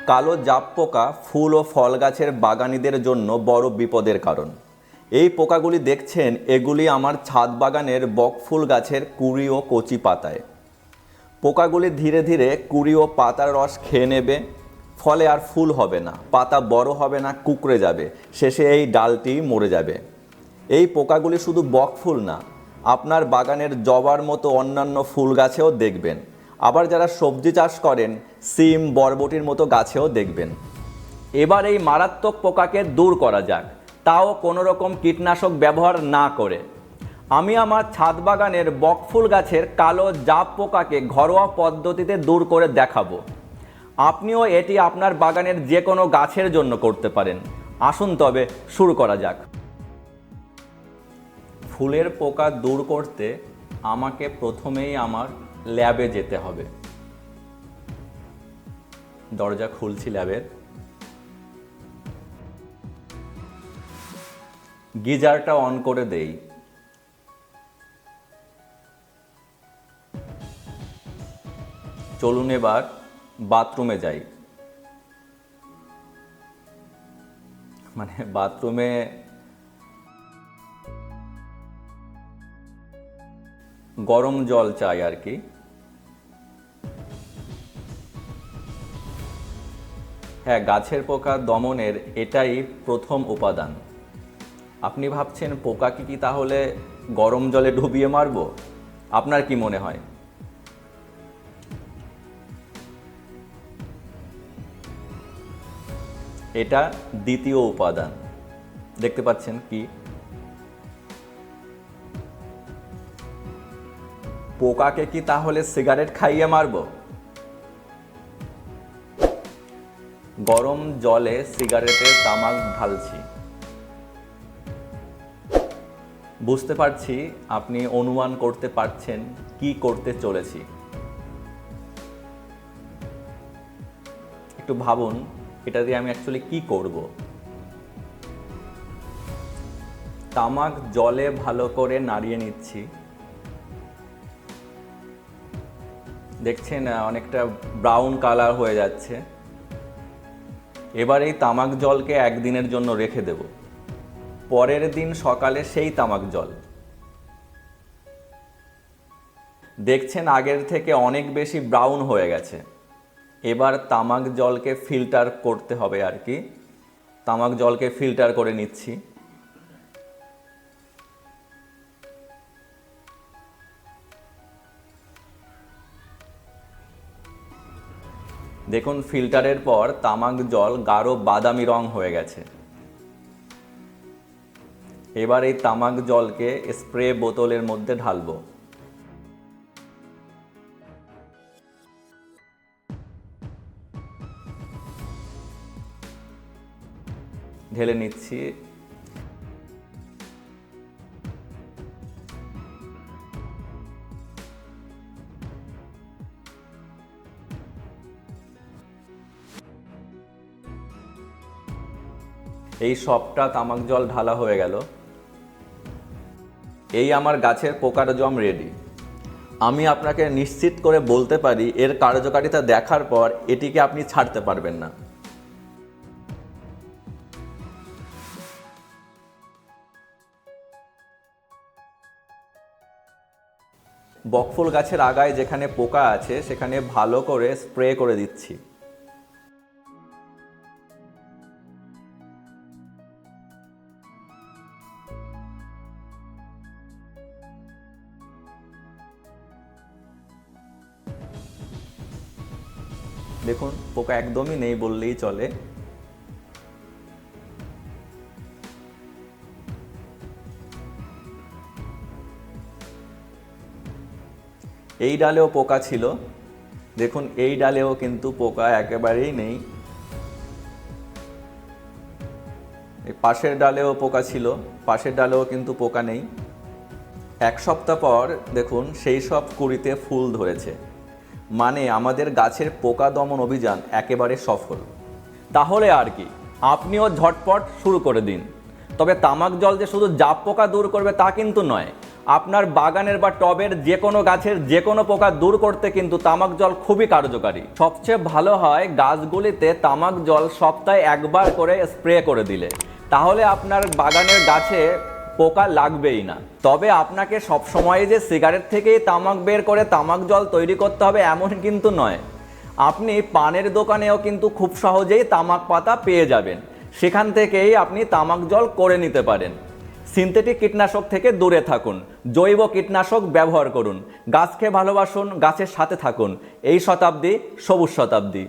কালো জাপ পোকা ফুল ও ফল গাছের বাগানীদের জন্য বড় বিপদের কারণ। এই পোকাগুলি দেখছেন, এগুলি আমার ছাদ বাগানের বকফুল গাছের কুঁড়ি ও কচি পাতায়। পোকাগুলি ধীরে ধীরে কুঁড়ি ও পাতার রস খেয়ে নেবে, ফলে আর ফুল হবে না, পাতা বড় হবে না, কুঁকড়ে যাবে, শেষে এই ডালটি মরে যাবে। এই পোকাগুলি শুধু বকফুল না, আপনার বাগানের জবার মতো অন্যান্য ফুল গাছেও দেখবেন। আবার যারা সবজি চাষ করেন, সিম বরবটির মতো গাছেও দেখবেন। এবার এই মারাত্মক পোকাকে দূর করা যাক, তাও কোনো রকম কীটনাশক ব্যবহার না করে। আমি আমার ছাদ বাগানের বকফুল গাছের কালো জাপ পোকাকে ঘরোয়া পদ্ধতিতে দূর করে দেখাবো। আপনিও এটি আপনার বাগানের যে কোনো গাছের জন্য করতে পারেন। আসুন তবে শুরু করা যাক। ফুলের পোকা দূর করতে আমাকে প্রথমেই আমার ল্যাবে যেতে হবে। দরজা খুলছি ল্যাবের। গিজারটা অন করে দেই। চলুন এবার বাথরুমে যাই। বাথরুমে গরম জল চাই আর কি। হ্যাঁ, গাছের পোকা দমনের এটাই প্রথম উপাদান। আপনি ভাবছেন পোকাকে কি তাহলে গরম জলে ডুবিয়ে মারবো? আপনার কি মনে হয়? এটা দ্বিতীয় উপাদান। দেখতে পাচ্ছেন কি? পোকাকে কি তাহলে সিগারেট খাইয়ে মারবো? গরম জলে সিগারেটের তামাক ঢালছি। বুঝতে পারছি আপনি অনুমান করতে পারছেন কি করতে চলেছি। একটু ভাবুন, এটা দিয়ে আমি অ্যাকচুয়ালি কি করব। তামাক জলে ভালো করে নাড়িয়ে নিচ্ছি। দেখছেন অনেকটা ব্রাউন কালার হয়ে যাচ্ছে। এবার এই তামাক জলকে একদিনের জন্য রেখে দেব। পরের দিন সকালে সেই তামাক জল দেখছেন আগের থেকে অনেক বেশি ব্রাউন হয়ে গেছে। এবার তামাক জলকে ফিল্টার করতে হবে আর কি। তামাক জলকে ফিল্টার করে নিচ্ছি। দেখুন, ফিল্টারের পর তামাক জল গাঢ় বাদামি রং হয়ে গেছে। এবার এই তামাক জলকে স্প্রে বোতলের মধ্যে ঢালবো। ঢেলে নিচ্ছি। এই সবটা তামাক জল ঢালা হয়ে গেল। এই আমার গাছের পোকার জম রেডি। আমি আপনাকে নিশ্চিত করে বলতে পারি, এর কার্যকারিতা দেখার পর এটিকে আপনি ছাড়তে পারবেন না। বকফুল গাছের আগায় যেখানে পোকা আছে সেখানে ভালো করে স্প্রে করে দিচ্ছি। দেখুন, পোকা একদমই নেই বললেই চলে। এই ডালেও পোকা ছিল। দেখুন, এই ডালেও কিন্তু পোকা একেবারেই নেই। এই পাশের ডালেও পোকা ছিল, পাশের ডালেও কিন্তু পোকা নেই। এক সপ্তাহ পর দেখুন সেই সব কুঁড়িতে ফুল ধরেছে। মানে আমাদের গাছের পোকা দমন অভিযান একেবারে সফল। তাহলে আর কি, আপনিও ঝটপট শুরু করে দিন। তবে তামাক জল যে শুধু জাপ পোকা দূর করবে তা কিন্তু নয়। আপনার বাগানের বা টবের যে কোনো গাছের যে কোনো পোকা দূর করতে কিন্তু তামাক জল খুবই কার্যকারী। সবচেয়ে ভালো হয় গাছগুলিতে তামাক জল সপ্তাহে একবার করে স্প্রে করে দিলে, তাহলে আপনার বাগানের গাছে পোকা লাগবেই না। তবে আপনাকে সবসময় যে সিগারেট থেকেই তামাক বের করে তামাক জল তৈরি করতে হবে এমন কিন্তু নয়। আপনি পানের দোকানেও কিন্তু খুব সহজেই তামাক পাতা পেয়ে যাবেন, সেখান থেকেই আপনি তামাক জল করে নিতে পারেন। সিনথেটিক কীটনাশক থেকে দূরে থাকুন, জৈব কীটনাশক ব্যবহার করুন। গাছকে ভালোবাসুন, গাছের সাথে থাকুন। এই শতাব্দী সবুজ শতাব্দী।